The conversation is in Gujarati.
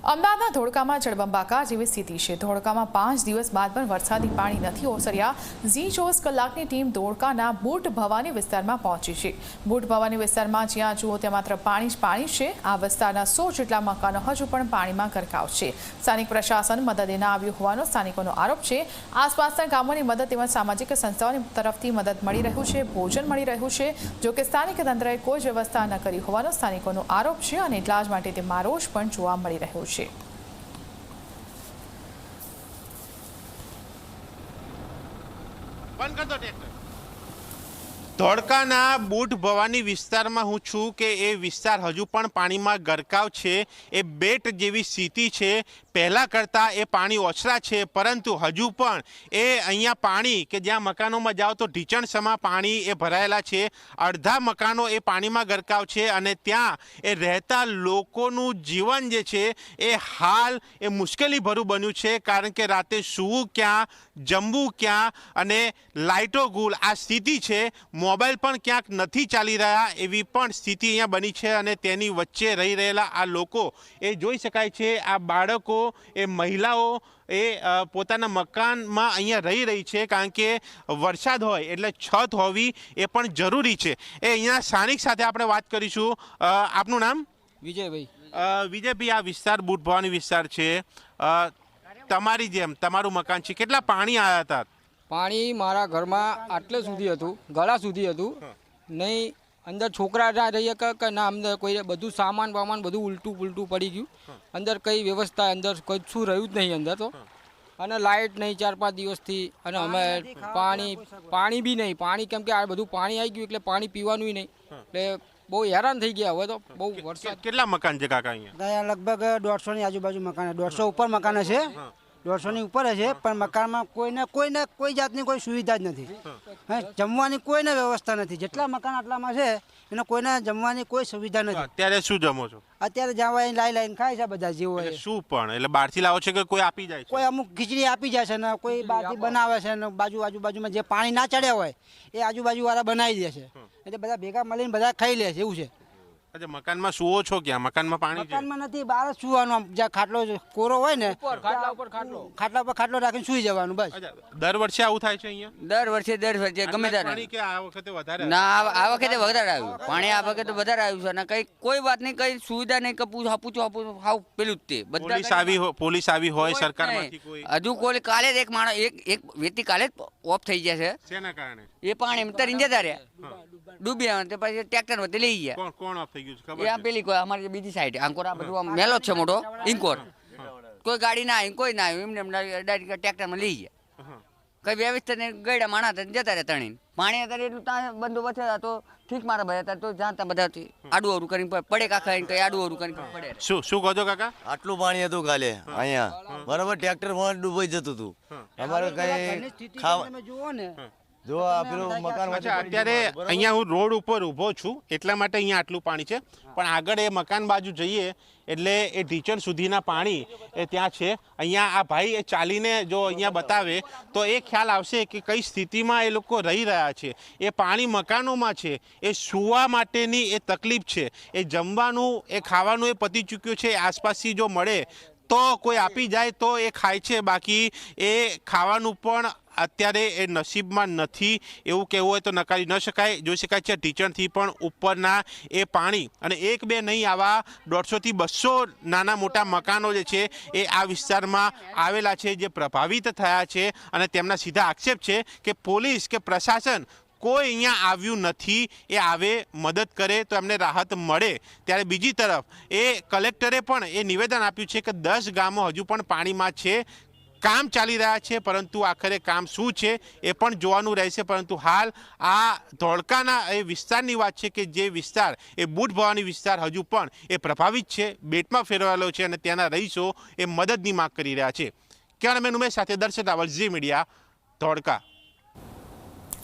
અમદાવાદના ધોળકામાં જળબંબાકાર જેવી સ્થિતિ છે। ધોળકામાં 5 દિવસ બાદ પણ વરસાદી પાણી નથી ઓસર્યા। ઝી 24 કલાકની ટીમ ધોળકાના બુટ ભવાની વિસ્તારમાં પહોંચી છે। બુટ ભવાની વિસ્તારમાં જ્યાં જુઓ ત્યાં માત્ર પાણી જ પાણી છે। આ વિસ્તારના 100 જેટલા મકાનો હજુ પણ પાણીમાં ગરકાવ છે। સ્થાનિક પ્રશાસન મદદે ના આવ્યું હોવાનો સ્થાનિકોનો આરોપ છે। આસપાસના ગામોની મદદ તેમજ સામાજિક સંસ્થાઓની તરફથી મદદ મળી રહ્યું છે, ભોજન મળી રહ્યું છે। જોકે સ્થાનિક તંત્રએ કોઈ જ વ્યવસ્થા ન કરી હોવાનો સ્થાનિકોનો આરોપ છે અને એટલા જ માટે તેમાં રોષ પણ જોવા મળી રહ્યો છે। ધોળકાના બુટ ભવાની વિસ્તારમાં હું છું કે એ વિસ્તાર હજુ પણ પાણીમાં ગરકાવ છે। એ બેટ જેવી સ્થિતિ છે। પહેલાં કરતાં એ પાણી ઓછરા છે, પરંતુ હજુ પણ એ અહીંયા પાણી કે જ્યાં મકાનોમાં જાઓ તો ઢીચણસમા પાણી એ ભરાયેલા છે। અડધા મકાનો એ પાણીમાં ગરકાવ છે અને ત્યાં એ રહેતા લોકોનું જીવન જે છે એ હાલ એ મુશ્કેલીભર્યું બન્યું છે, કારણ કે રાતે સૂવું ક્યાં, જમવું ક્યાં અને લાઇટો ગુલ આ સ્થિતિ છે। મોબાઈલ પણ ક્યાંક નથી ચાલી રહ્યા એવી પણ સ્થિતિ અહીંયા બની છે અને તેની વચ્ચે રહી રહેલા આ લોકો એ જોઈ શકાય છે। આ બાળકો, એ મહિલાઓ એ પોતાના મકાનમાં અહીંયા રહી છે, કારણ કે વરસાદ હોય એટલે છત હોવી એ પણ જરૂરી છે। એ અહીંયા સ્થાનિક સાથે આપણે વાત કરીશું। આપનું નામ? વિજયભાઈ। વિજયભાઈ, આ વિસ્તાર બુટ ભવાની વિસ્તાર છે, તમારી જેમ તમારું મકાન છે, કેટલા પાણી આવ્યા હતા? પાણી મારા ઘરમાં આટલે સુધી હતું, ગળા સુધી હતું નહીં। અંદર છોકરા ના રહીએ કે ના, અંદર કોઈ બધું સામાન વામાન બધું ઉલટું પુલટું પડી ગયું। અંદર કઈ વ્યવસ્થા અંદર કોઈ શું રહ્યું જ નહીં અંદર તો। અને લાઇટ નહીં 4-5 દિવસથી, અને અમે પાણી બી નહીં। પાણી કેમ કે આ બધું પાણી આવી ગયું એટલે પાણી પીવાનું નહીં, એટલે બહુ હેરાન થઈ ગયા। હવે તો બહુ વરસાદ। કેટલા મકાન છે કાકા અહીંયા? લગભગ 150 ની આજુબાજુ મકાન, 150 ઉપર મકાન છે, 150 ની ઉપર છે, પણ મકાનમાં કોઈ જાતની કોઈ સુવિધા જ નથી। જમવાની કોઈને વ્યવસ્થા નથી। જેટલા મકાન આટલામાં છે એને કોઈને જમવાની કોઈ સુવિધા નથી। અત્યારે શું જમો છો? અત્યારે જવા લાઈન ખાય છે બધા જેવો હોય। શું પણ એટલે બહારથી લાવો છો કે કોઈ આપી જાય છે? કોઈ અમુક ખીચડી આપી જાય છે ને કોઈ બહારથી બનાવે છે ને આજુબાજુમાં જે પાણી ના ચડ્યા હોય એ આજુબાજુ વાળા બનાવી દે છે, એટલે બધા ભેગા મળીને બધા ખાઈ લે છે, એવું છે। અચ્છા, મકાનમાં સુવો છો ક્યાં? મકાનમાં પાણી છે? મકાનમાં નથી, બહાર જ સુવાનું। જ્યાં ખાટલો કોરો હોય ને ખાટલા ઉપર ખાટલો રાખીને સુઈ જવાનું, બસ। દર વર્ષે આવું થાય છે અહીંયા? દર વર્ષે ગમે ત્યારે પાણી કે આ વખતે વધારે? ના, આ વખતે વધારે આવ્યું પાણી। આ વખતે વધારે આવ્યું છે અને કઈ કોઈ વાત નહીં, કઈ સુવિધા નહીં, પૂછો હાવ પેલું જ તે બધા પોલીસ આવી હોય સરકારમાંથી કોઈ? હજુ કોઈ કાલે જ એક માણસ એક વ્યક્તિ કાલે જ ઓફ થઈ ગયા છે। શેના કારણે? એ પાણી તરીને જતા રહ્યા, ડૂબ્યા, તે પછી ટ્રેક્ટર વચ્ચે લઈ ગયા। કોણ ઓફ થઈ ગયું છે એ ખબર? આ પેલી કોઈ અમારી બીજી સાઈડ આંકોર, આ બધું આમ મેલો જ છે મોટો ઇન્કોર। કોઈ ગાડી ના આવી, કોઈ ના આવ્યું, એમને ડાયરેક્ટ ટ્રેક્ટરમાં લઈ ગયા। કઈ વ્યવસ્થા ને ગયડા માણા જતા રહ્યા તણીને। પાણી અત્યારે એટલું ત્યાં બંદોબસ્ત હતા તો ઠીક, મારા ભાઈ હતા તો જ્યાં ત્યાં બધા આડું અવરું કરીને પડે, કાકા કઈ આડું અવરું કરીને પડે। શું કહો છો કાકા? આટલું પાણી હતું કાલે અહીંયા, બરાબર, ટ્રેક્ટર ડૂબાઈ જતું હતું અમારે કઈ ખાવા જુઓ ને। જો આ પેલું મકાન અત્યારે અહીંયા હું રોડ ઉપર ઊભો છું એટલા માટે અહીંયા આટલું પાણી છે, પણ આગળ એ મકાન બાજુ જઈએ એટલે એ ઢીચણ સુધીના પાણી એ ત્યાં છે। અહીંયા આ ભાઈ એ ચાલીને જો અહીંયા બતાવે તો એ ખ્યાલ આવશે કે કઈ સ્થિતિમાં એ લોકો રહી રહ્યા છે। એ પાણી મકાનોમાં છે, એ સૂવા માટેની એ તકલીફ છે, એ જમવાનું એ ખાવાનું એ પતી ચૂક્યું છે। આસપાસથી જો મળે તો કોઈ આપી જાય તો એ ખાય છે, બાકી એ ખાવાનું પણ અત્યારે એ નસીબમાં નથી, એવું કહેવું હોય તો નકારી ન શકાય। જોઈ શકાય છે ઢીચણથી પણ ઉપરના એ પાણી, અને એક બે નહીં, આવા 150 થી 200 નાના મોટા મકાનો જે છે એ આ વિસ્તારમાં આવેલા છે, જે પ્રભાવિત થયા છે, અને તેમના સીધા આક્ષેપ છે કે પોલીસ કે પ્રશાસન કોઈ અહીંયા આવ્યું નથી। એ આવે, મદદ કરે તો એમને રાહત મળે। ત્યારે બીજી તરફ એ કલેક્ટરે પણ એ નિવેદન આપ્યું છે કે 10 ગામો હજુ પણ પાણીમાં છે, કામ ચાલી રહ્યા છે, પરંતુ આખરે કામ શું છે એ પણ જોવાનું રહેશે। પરંતુ હાલ આ ધોળકાના એ વિસ્તારની વાત છે કે જે વિસ્તાર એ બુટ ભવાની વિસ્તાર હજુ પણ એ પ્રભાવિત છે, બેટમાં ફેરવાયેલો છે, અને ત્યાંના રહીશો એ મદદની માંગ કરી રહ્યા છે। કેમેરામેન ઉમેશ સાથે દર્શક રાવલ, ઝી મીડિયા, ધોળકા।